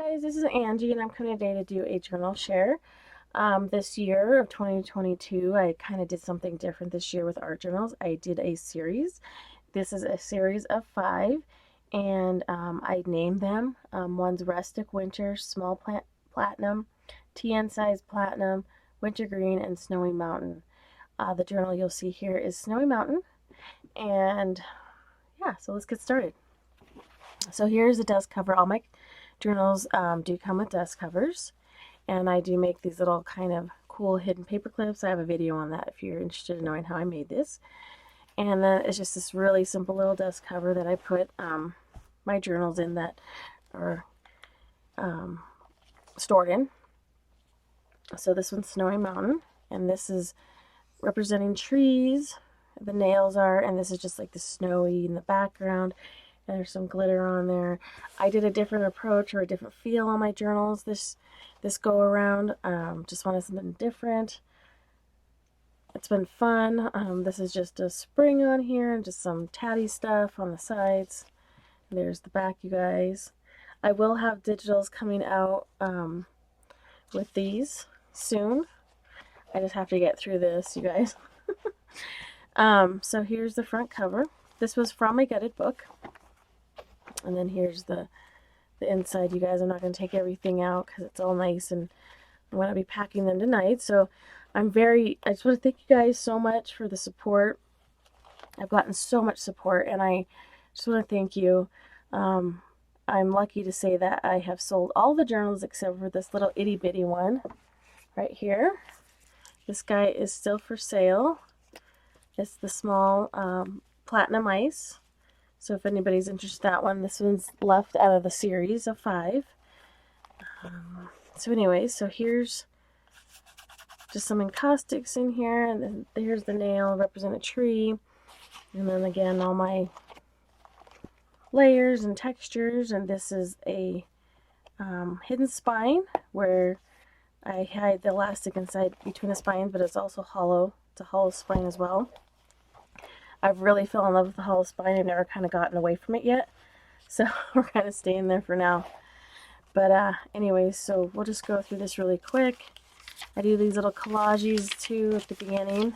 Guys, this is Angie and I'm coming today to do a journal share. This year of 2022, I kind of did something different this year with art journals. I did a series. This is a series of 5 and I named them. One's Rustic Winter, Small Plant Platinum, TN Size Platinum, Winter Green, and Snowy Mountain. The journal you'll see here is Snowy Mountain. And yeah, so let's get started. So here's the dust cover. All my journals do come with dust covers, and I do make these little kind of cool hidden paper clips. I have a video on that if you're interested in knowing how I made this. And then it's just this really simple little dust cover that I put my journals in that are stored in. So this one's Snowy Mountain, and this is representing trees. The nails are, and this is just like the snowy in the background. And there's some glitter on there. I did a different approach or a different feel on my journals this go around. Just wanted something different. It's been fun. This is just a spring on here and just some tatty stuff on the sides. There's the back, you guys. I will have digitals coming out with these soon. I just have to get through this, you guys. So here's the front cover. This was from a gutted book. And then here's the inside, you guys. I'm not going to take everything out because it's all nice, and I'm going to be packing them tonight. So I just want to thank you guys so much for the support. I've gotten so much support, and I just want to thank you. I'm lucky to say that I have sold all the journals except for this little itty bitty one right here. This guy is still for sale. It's the small platinum ice. So if anybody's interested in that one, this one's left out of the series of 5. So anyways, so here's just some encaustics in here, and then here's the nail, represent a tree, and then again all my layers and textures. And this is a hidden spine where I hide the elastic inside between the spines, but it's also hollow. It's a hollow spine as well. I've really fell in love with the hollow spine. I've never kind of gotten away from it yet. So we're kind of staying there for now. But anyways, so we'll just go through this really quick. I do these little collages too at the beginning.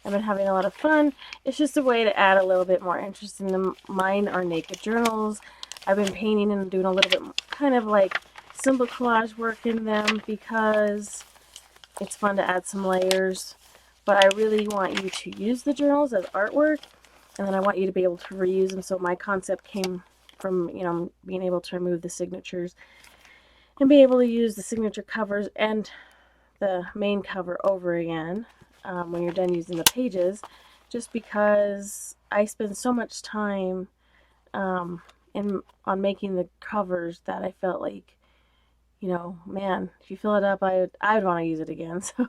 I've been having a lot of fun. It's just a way to add a little bit more interest in them. Mine are naked journals. I've been painting and doing a little bit kind of like simple collage work in them because it's fun to add some layers. But I really want you to use the journals as artwork, and then I want you to be able to reuse them. So my concept came from, being able to remove the signatures and be able to use the signature covers and the main cover over again when you're done using the pages, just because I spend so much time on making the covers that I felt like, man, if you fill it up, I'd want to use it again. So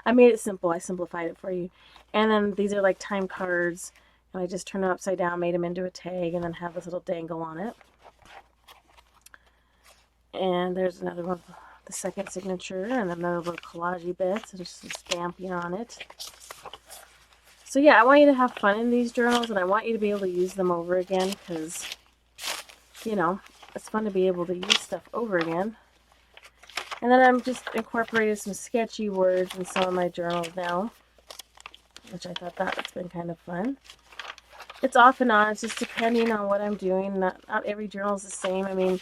I made it simple. I simplified it for you. And then these are like time cards, and I just turned them upside down, made them into a tag, and then have this little dangle on it. And there's another one, the second signature, and another little collage bit, so just a stamping on it. So yeah, I want you to have fun in these journals, and I want you to be able to use them over again, because, it's fun to be able to use stuff over again. And then I'm just incorporated some sketchy words in some of my journals now, which I thought that's been kind of fun. It's off and on. It's just depending on what I'm doing. Not every journal is the same. I mean,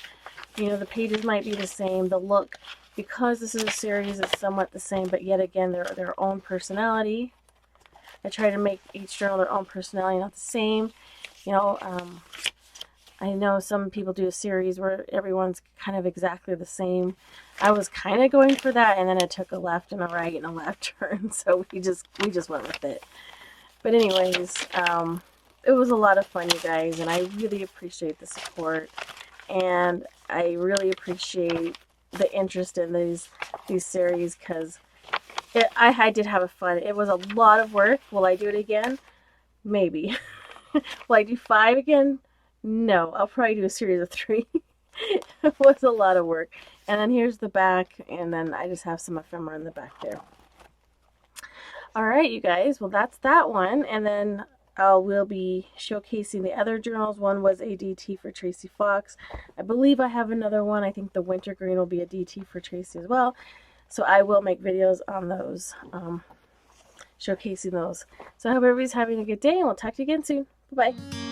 the pages might be the same. The look, because this is a series, is somewhat the same, but yet again, they're their own personality. I try to make each journal their own personality, not the same. I know some people do a series where everyone's kind of exactly the same. I was kind of going for that, and then it took a left and a right and a left turn, so we just went with it. But anyways, it was a lot of fun, you guys, and I really appreciate the support, and I really appreciate the interest in these series, because I did have fun. It was a lot of work. Will I do it again? Maybe. Will I do 5 again? No, I'll probably do a series of 3. It was a lot of work. And then here's the back, and then I just have some ephemera in the back there. All right, you guys. Well, that's that one. And then I will be showcasing the other journals. One was a DT for Tracie Fox. I believe I have another one. I think the winter green will be a DT for Tracie as well. So I will make videos on those, showcasing those. So I hope everybody's having a good day, and we'll talk to you again soon. Bye-bye.